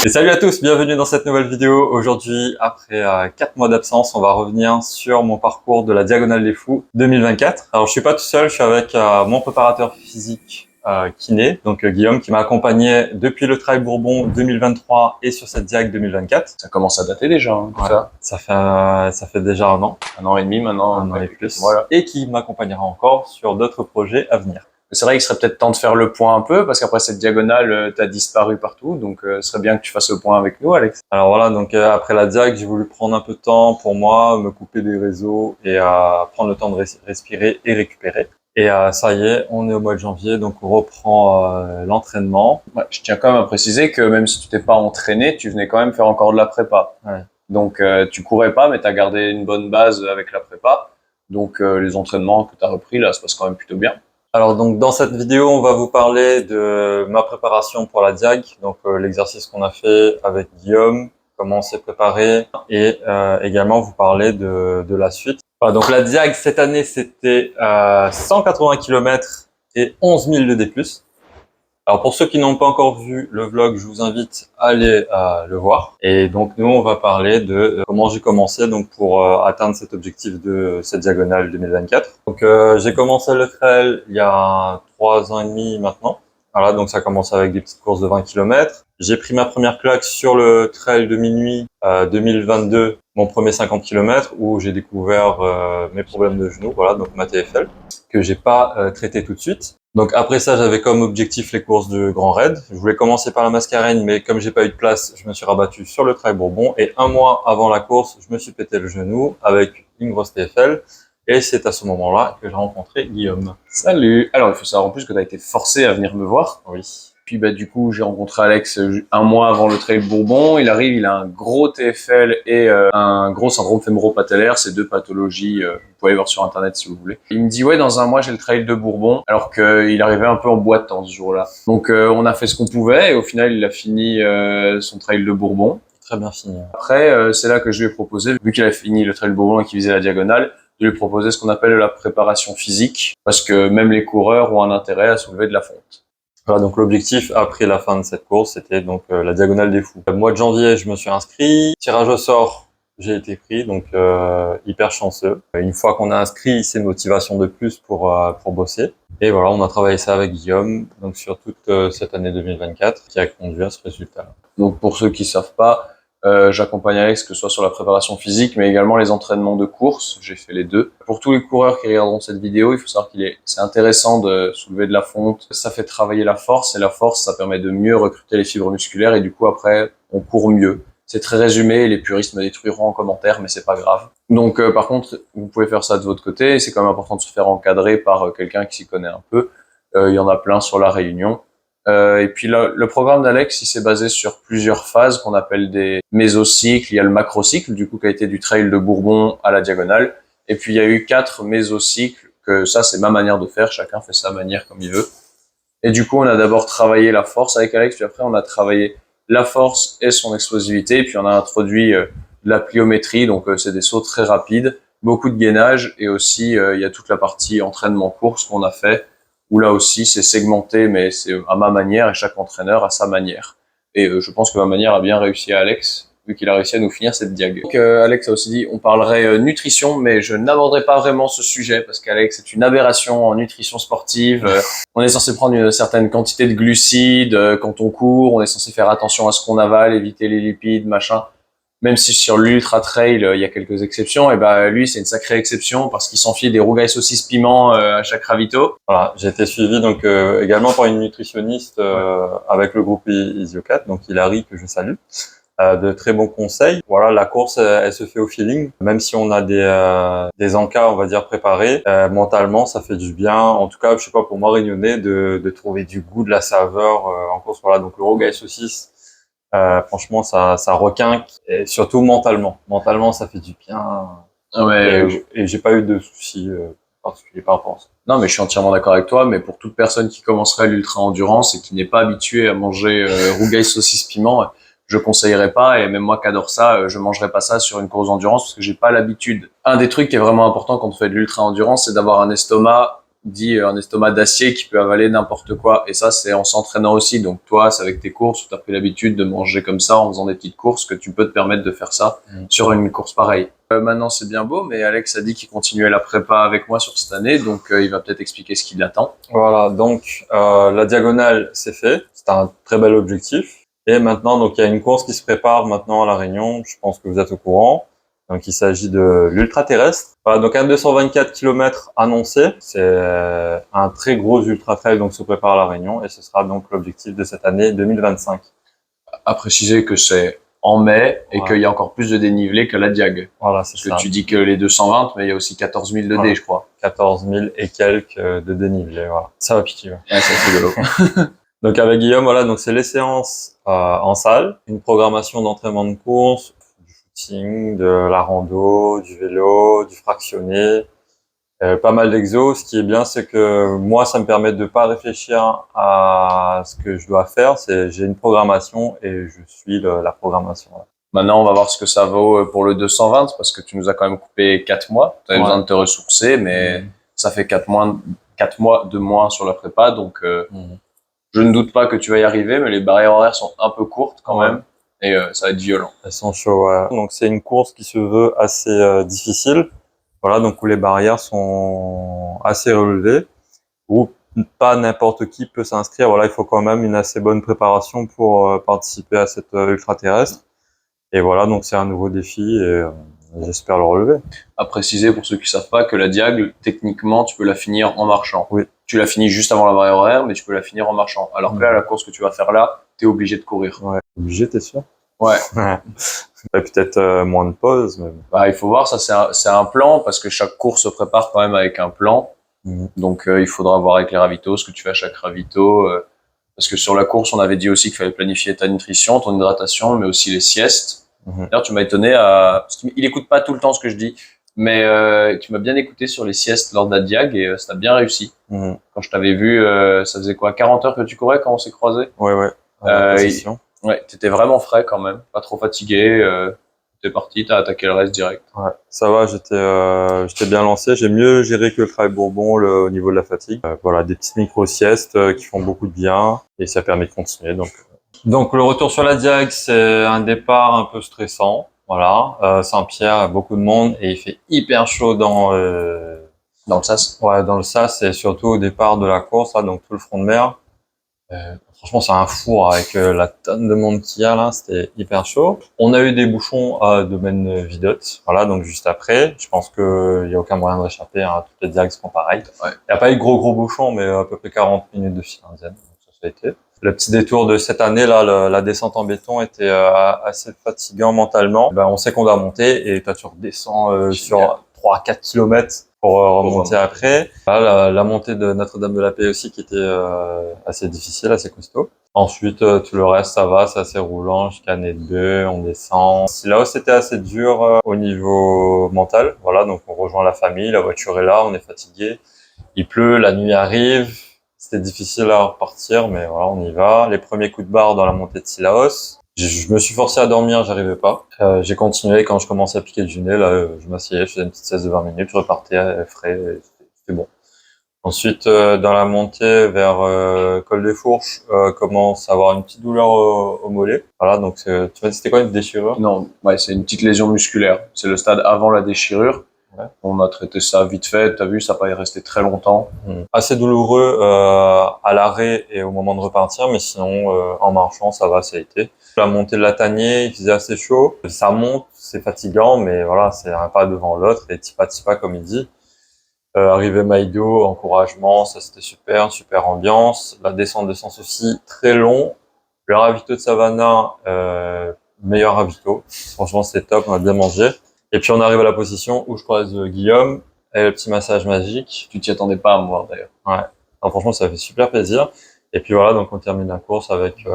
Et salut à tous, bienvenue dans cette nouvelle vidéo. Aujourd'hui, après 4 mois d'absence, on va revenir sur mon parcours de la Diagonale des Fous 2024. Alors je suis pas tout seul, je suis avec mon préparateur physique kiné, donc Guillaume, qui m'a accompagné depuis le Trail Bourbon 2023 et sur cette Diag 2024. Ça commence à dater déjà, hein, Ouais, ça fait déjà un an et demi maintenant, un an et plus, voilà. Et qui m'accompagnera encore sur d'autres projets à venir. C'est vrai qu'il serait peut-être temps de faire le point un peu, parce qu'après cette diagonale, t'as disparu partout, donc ce serait bien que tu fasses le point avec nous, Alex. Alors voilà, donc après la Diag, j'ai voulu prendre un peu de temps pour moi, me couper des réseaux et prendre le temps de respirer et récupérer. Et ça y est, on est au mois de janvier, donc on reprend l'entraînement. Ouais, je tiens quand même à préciser que même si tu t'es pas entraîné, tu venais quand même faire encore de la prépa. Ouais. Donc tu courais pas, mais t'as gardé une bonne base avec la prépa. Donc les entraînements que t'as repris là, ça passe quand même plutôt bien. Alors donc dans cette vidéo, on va vous parler de ma préparation pour la Diag, donc l'exercice qu'on a fait avec Guillaume, comment on s'est préparé, et également vous parler de la suite. Voilà, donc la Diag cette année c'était 180 km et 11 000 de D+. Alors pour ceux qui n'ont pas encore vu le vlog, je vous invite à aller le voir. Et donc nous on va parler de comment j'ai commencé donc pour atteindre cet objectif de cette diagonale 2024. Donc j'ai commencé le trail il y a 3 ans et demi maintenant. Voilà, donc ça commence avec des petites courses de 20 km. J'ai pris ma première claque sur le trail de minuit 2022, mon premier 50 km où j'ai découvert mes problèmes de genoux, voilà, donc ma TFL, que j'ai pas traité tout de suite. Donc après ça, j'avais comme objectif les courses de Grand Raid. Je voulais commencer par la Mascareigne, mais comme j'ai pas eu de place, je me suis rabattu sur le Trail Bourbon. Et 1 mois avant la course, je me suis pété le genou avec une grosse TFL. Et c'est à ce moment-là que j'ai rencontré Guillaume. Salut. Alors il faut savoir en plus que tu as été forcé à venir me voir. Oui. Puis bah du coup j'ai rencontré Alex 1 mois avant le Trail Bourbon. Il arrive, il a un gros TFL et un gros syndrome fémoro-patellaire, ces deux pathologies. Vous pouvez aller voir sur internet si vous voulez. Il me dit ouais, dans 1 mois j'ai le Trail de Bourbon, alors qu'il arrivait un peu en boitant ce jour-là. Donc on a fait ce qu'on pouvait et au final il a fini son Trail de Bourbon. Très bien fini. Après c'est là que je lui ai proposé, vu qu'il avait fini le Trail Bourbon et qu'il faisait la diagonale, de lui proposer ce qu'on appelle la préparation physique, parce que même les coureurs ont un intérêt à soulever de la fonte. Voilà, donc l'objectif après la fin de cette course, c'était donc la Diagonale des Fous. Mois de janvier, je me suis inscrit. Tirage au sort, j'ai été pris, donc hyper chanceux. Une fois qu'on a inscrit, c'est une motivation de plus pour bosser. Et voilà, on a travaillé ça avec Guillaume, donc sur toute cette année 2024, qui a conduit à ce résultat. Donc pour ceux qui savent pas, j'accompagne Alex que ce soit sur la préparation physique, mais également les entraînements de course. J'ai fait les deux. Pour tous les coureurs qui regarderont cette vidéo, il faut savoir c'est intéressant de soulever de la fonte. Ça fait travailler la force, et la force, ça permet de mieux recruter les fibres musculaires, et du coup après, on court mieux. C'est très résumé, les puristes me détruiront en commentaire, mais c'est pas grave. Donc par contre, vous pouvez faire ça de votre côté, et c'est quand même important de se faire encadrer par quelqu'un qui s'y connaît un peu. Il y en a plein sur la Réunion. Et puis là, le programme d'Alex, il s'est basé sur plusieurs phases qu'on appelle des mésocycles. Il y a le macrocycle, du coup, qui a été du Trail de Bourbon à la Diagonale. Et puis il y a eu 4 mésocycles, que ça, c'est ma manière de faire. Chacun fait sa manière comme il veut. Et du coup, on a d'abord travaillé la force avec Alex, puis après, on a travaillé la force et son explosivité. Et puis on a introduit la pliométrie, donc c'est des sauts très rapides, beaucoup de gainage, et aussi il y a toute la partie entraînement course qu'on a fait, où là aussi c'est segmenté, mais c'est à ma manière, et chaque entraîneur a sa manière. Et je pense que ma manière a bien réussi à Alex, vu qu'il a réussi à nous finir cette diag. Donc Alex a aussi dit, on parlerait nutrition, mais je n'aborderai pas vraiment ce sujet, parce qu'Alex est une aberration en nutrition sportive. On est censé prendre une certaine quantité de glucides quand on court, on est censé faire attention à ce qu'on avale, éviter les lipides, machin. Même si sur l'ultra trail il y a quelques exceptions, et ben lui c'est une sacrée exception parce qu'il s'enfile des rougailles saucisses piment à chaque ravito. Voilà, j'ai été suivi donc également par une nutritionniste avec le groupe Isiocat, donc Hilary que je salue. De très bons conseils. Voilà, la course elle se fait au feeling, même si on a des encas on va dire préparés. Mentalement ça fait du bien. En tout cas, je sais pas, pour moi réunionnais, de trouver du goût, de la saveur en course. Voilà, donc le rougail saucisse. Franchement, ça requinque, et surtout mentalement. Mentalement, ça fait du bien. Ouais, et j'ai pas eu de soucis particuliers par rapport à ça. Non, mais je suis entièrement d'accord avec toi. Mais pour toute personne qui commencerait l'ultra endurance et qui n'est pas habituée à manger rougail saucisse piment, je conseillerais pas. Et même moi qui adore ça, je mangerais pas ça sur une course d'endurance parce que j'ai pas l'habitude. Un des trucs qui est vraiment important quand on fait de l'ultra endurance, c'est d'avoir un estomac dit un estomac d'acier qui peut avaler n'importe quoi. Et ça, c'est en s'entraînant aussi. Donc toi, c'est avec tes courses où tu as pris l'habitude de manger comme ça en faisant des petites courses que tu peux te permettre de faire ça sur une course pareille. Maintenant, c'est bien beau, mais Alex a dit qu'il continuait la prépa avec moi sur cette année, donc il va peut-être expliquer ce qui l'attend. Voilà, donc la diagonale, c'est fait. C'est un très bel objectif. Et maintenant, donc il y a une course qui se prépare maintenant à La Réunion. Je pense que vous êtes au courant. Donc il s'agit de l'ultra-terrestre. Voilà, donc un 224 km annoncé. C'est un très gros ultra-trail donc se prépare à La Réunion et ce sera donc l'objectif de cette année 2025. À préciser que c'est en mai et qu'il y a encore plus de dénivelé que la Diag. Voilà, c'est ça. Parce que tu dis que les 220, mais il y a aussi 14 000 de D, je crois. 14 000 et quelques de dénivelé, voilà. Ça va piquer. Ouais. Ouais, c'est rigolo. Donc avec Guillaume, voilà, donc c'est les séances en salle, une programmation d'entraînement de course, du footing, de la rando, du vélo, du fractionné, pas mal d'exos. Ce qui est bien, c'est que moi, ça me permet de pas réfléchir à ce que je dois faire. J'ai une programmation et je suis la programmation. Voilà. Maintenant, on va voir ce que ça vaut pour le 220 parce que tu nous as quand même coupé 4 mois. Tu avais besoin de te ressourcer, mais ça fait 4 mois de moins sur la prépa, donc je ne doute pas que tu vas y arriver, mais les barrières horaires sont un peu courtes quand même, et ça va être violent. Elles sont chaudes, ouais. Donc c'est une course qui se veut assez difficile, voilà, donc où les barrières sont assez relevées, où pas n'importe qui peut s'inscrire. Voilà, il faut quand même une assez bonne préparation pour participer à cette ultra-terrestre. Et voilà, donc c'est un nouveau défi et j'espère le relever. À préciser pour ceux qui savent pas que la Diag, techniquement, tu peux la finir en marchant. Oui. Tu la finis juste avant la barrière horaire, mais tu peux la finir en marchant. Alors que là, la course que tu vas faire là, t'es obligé de courir. Ouais. Obligé, t'es sûr? Ouais. Peut-être moins de pause. Mais... Bah, il faut voir, ça c'est un plan, parce que chaque course se prépare quand même avec un plan. Donc il faudra voir avec les ravitaux ce que tu fais à chaque ravito. Parce que sur la course, on avait dit aussi qu'il fallait planifier ta nutrition, ton hydratation, mais aussi les siestes. D'ailleurs, tu m'as étonné parce qu'il écoute pas tout le temps ce que je dis, mais tu m'as bien écouté sur les siestes lors de la Diag et ça a bien réussi. Quand je t'avais vu, ça faisait quoi, 40 heures que tu courais quand on s'est croisés? Ouais. Ouais, t'étais vraiment frais quand même, pas trop fatigué. T'es parti, t'as attaqué le reste direct. Ouais, ça va, j'étais bien lancé. J'ai mieux géré que le travail Bourbon au niveau de la fatigue. Voilà, des petites micro-siestes qui font beaucoup de bien et ça permet de continuer. Donc le retour sur la Diag, c'est un départ un peu stressant. Voilà, Saint-Pierre, beaucoup de monde et il fait hyper chaud dans le sas. Ouais, dans le sas et surtout au départ de la course, là, donc tout le front de mer. Franchement, c'est un four avec la tonne de monde qu'il y a là, c'était hyper chaud. On a eu des bouchons à Domaine Vidotte, voilà, donc juste après. Je pense qu'il y a aucun moyen de réchapper, hein, toutes les diags seront pareilles. Il n'y a pas eu de gros bouchons, mais à peu près 40 minutes de file indienne, donc ça a été. Le petit détour de cette année là, la descente en béton était assez fatigant mentalement. Ben, on sait qu'on doit monter et toi tu redescends sur 3-4 kilomètres pour remonter après. Là, la montée de Notre-Dame de la Paix aussi qui était assez difficile, assez costaud. Ensuite, tout le reste, ça va, c'est assez roulant jusqu'à Nez-de-Beu, on descend. Là, c'était assez dur au niveau mental. Voilà, donc on rejoint la famille, la voiture est là, on est fatigué. Il pleut, la nuit arrive. C'était difficile à repartir, mais voilà, on y va. Les premiers coups de barre dans la montée de Sillaos. Je me suis forcé à dormir, j'arrivais pas. J'ai continué quand je commençais à piquer du nez. Là, je m'asseyais, je faisais une petite sieste de 20 minutes, je repartais frais, c'était bon. Ensuite, dans la montée vers Col des Fourches, commence à avoir une petite douleur au mollet. Voilà, donc tu m'as dit c'était quoi, une déchirure? Non, ouais, c'est une petite lésion musculaire. C'est le stade avant la déchirure. Ouais. On a traité ça vite fait, t'as vu, ça n'a pas resté très longtemps. Assez douloureux à l'arrêt et au moment de repartir, mais sinon en marchant ça va, ça a été. La montée de la Tanier, il faisait assez chaud. Ça monte, c'est fatigant, mais voilà, c'est un pas devant l'autre et tipa comme il dit. Arrivé Maïdo, encouragement, ça c'était super ambiance. La descente de Sens aussi, très long. Le ravito de Savannah, meilleur ravito. Franchement, c'était top, on a bien mangé. Et puis on arrive à la position où je croise Guillaume et le petit massage magique. Tu t'y attendais pas à me voir d'ailleurs. Ouais. Alors, franchement, ça fait super plaisir. Et puis voilà, donc on termine la course avec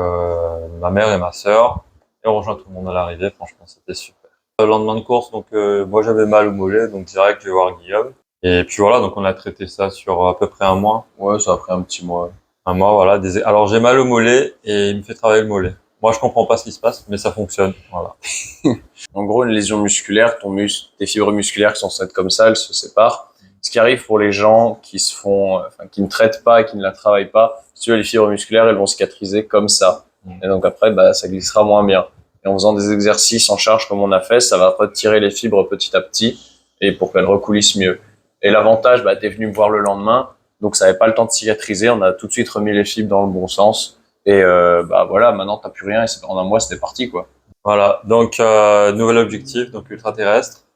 ma mère et ma sœur et on rejoint tout le monde à l'arrivée. Franchement, c'était super. Le lendemain de course, donc moi j'avais mal au mollet, donc direct je vais voir Guillaume. Et puis voilà, donc on a traité ça sur à peu près un mois. Ouais, ça a pris un petit mois. Un mois, voilà. Alors j'ai mal au mollet et il me fait travailler le mollet. Moi, je comprends pas ce qui se passe, mais ça fonctionne. Voilà. En gros, une lésion musculaire, tes fibres musculaires qui sont censées être comme ça, elles se séparent. Ce qui arrive pour les gens qui se font, enfin, qui ne traitent pas et qui ne la travaillent pas, si tu veux, les fibres musculaires, elles vont cicatriser comme ça. Et donc après, bah, ça glissera moins bien. Et en faisant des exercices en charge comme on a fait, ça va retirer les fibres petit à petit et pour qu'elles recoulissent mieux. Et l'avantage, bah, t'es venu me voir le lendemain, donc ça n'avait pas le temps de cicatriser. On a tout de suite remis les fibres dans le bon sens. Et bah voilà, maintenant t'as plus rien et en un mois c'était parti quoi. Voilà, donc nouvel objectif, donc ultra-terrestre,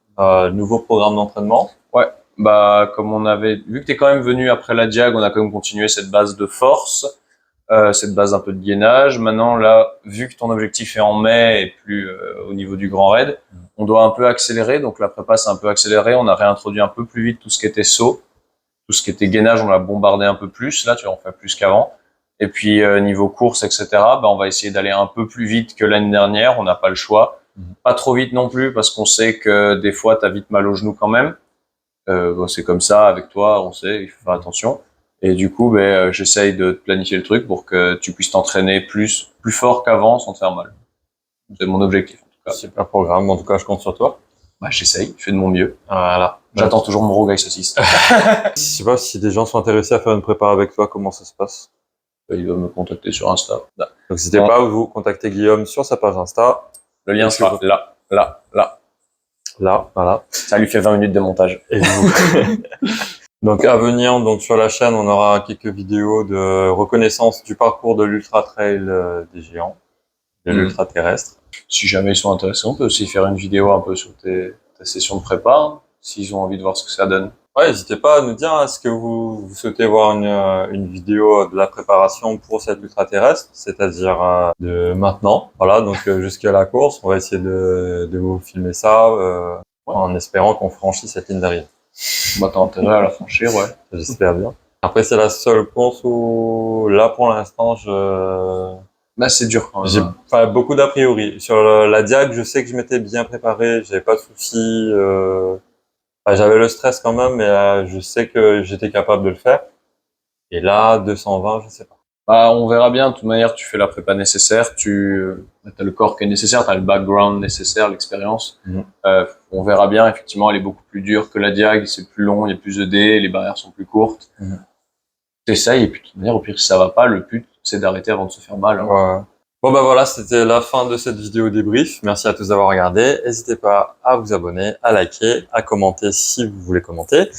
nouveau programme d'entraînement. Ouais, bah comme on avait vu que t'es quand même venu après la diag, on a quand même continué cette base de force, cette base un peu de gainage. Maintenant là, vu que ton objectif est en mai et plus au niveau du grand raid, on doit un peu accélérer. Donc la prépa c'est un peu accéléré. On a réintroduit un peu plus vite tout ce qui était saut, tout ce qui était gainage, on l'a bombardé un peu plus. Là, tu vois, on fait plus qu'avant. Et puis niveau course, etc. Bah on va essayer d'aller un peu plus vite que l'année dernière. On n'a pas le choix. Pas trop vite non plus parce qu'on sait que des fois t'as vite mal au genou quand même. Bon, c'est comme ça avec toi, on sait, il faut faire attention. Et du coup, j'essaye de planifier le truc pour que tu puisses t'entraîner plus fort qu'avant sans te faire mal. C'est mon objectif en tout cas. Super programme, en tout cas je compte sur toi. Bah, j'essaye, je fais de mon mieux. Voilà. J'attends toujours mon rogaille saucisse. Je sais pas si des gens sont intéressés à faire une prépa avec toi, comment ça se passe? Il va me contacter sur Insta. Donc n'hésitez pas à vous contacter Guillaume sur sa page Insta. Le lien sera là. Là, voilà. Ça lui fait 20 minutes de montage. Et vous. Donc à venir, donc sur la chaîne, on aura quelques vidéos de reconnaissance du parcours de l'Ultra Trail des géants, de l'Ultra terrestre. Si jamais ils sont intéressés, on peut aussi faire une vidéo un peu sur ta session de prépa, hein, s'ils ont envie de voir ce que ça donne. Ouais, n'hésitez pas à nous dire, est-ce que vous souhaitez voir une vidéo de la préparation pour cette ultra terrestre, c'est-à-dire de maintenant, voilà, donc jusqu'à la course, on va essayer de vous filmer ça en espérant qu'on franchisse cette ligne d'arrivée. Bah t'as intérêt à la franchir, ouais. J'espère bien. Après, c'est la seule course où, là, pour l'instant, Bah c'est dur quand même. j'ai beaucoup d'a priori. Sur la diag, je sais que je m'étais bien préparé, j'avais pas de soucis. J'avais le stress quand même, mais je sais que j'étais capable de le faire. Et là, 220, je sais pas. Bah on verra bien. De toute manière, tu fais la prépa nécessaire, t'as le corps qui est nécessaire, t'as le background nécessaire, l'expérience. On verra bien. Effectivement, elle est beaucoup plus dure que la diag, c'est plus long, il y a plus de dés, les barrières sont plus courtes. T'essayes et puis de toute manière, au pire si ça va pas, le but c'est d'arrêter avant de se faire mal. Hein. Ouais. Bon bah voilà, c'était la fin de cette vidéo débrief. Merci à tous d'avoir regardé. N'hésitez pas à vous abonner, à liker, à commenter si vous voulez commenter.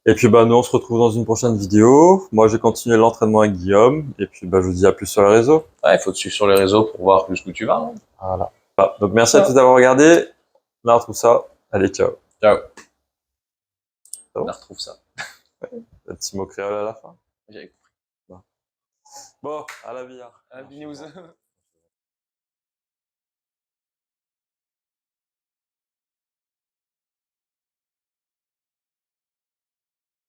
Et puis bah nous on se retrouve dans une prochaine vidéo. Moi j'ai continué l'entraînement avec Guillaume. Et puis bah je vous dis à plus sur les réseaux. Ouais, il faut te suivre sur les réseaux pour voir jusqu'où tu vas. Hein. Voilà. Donc merci à tous d'avoir regardé. On retrouve ça. Allez, ciao. Ciao. Bon. On retrouve ça. Un petit mot créole à la fin. J'avais compris. Bon, à la billard. À la news.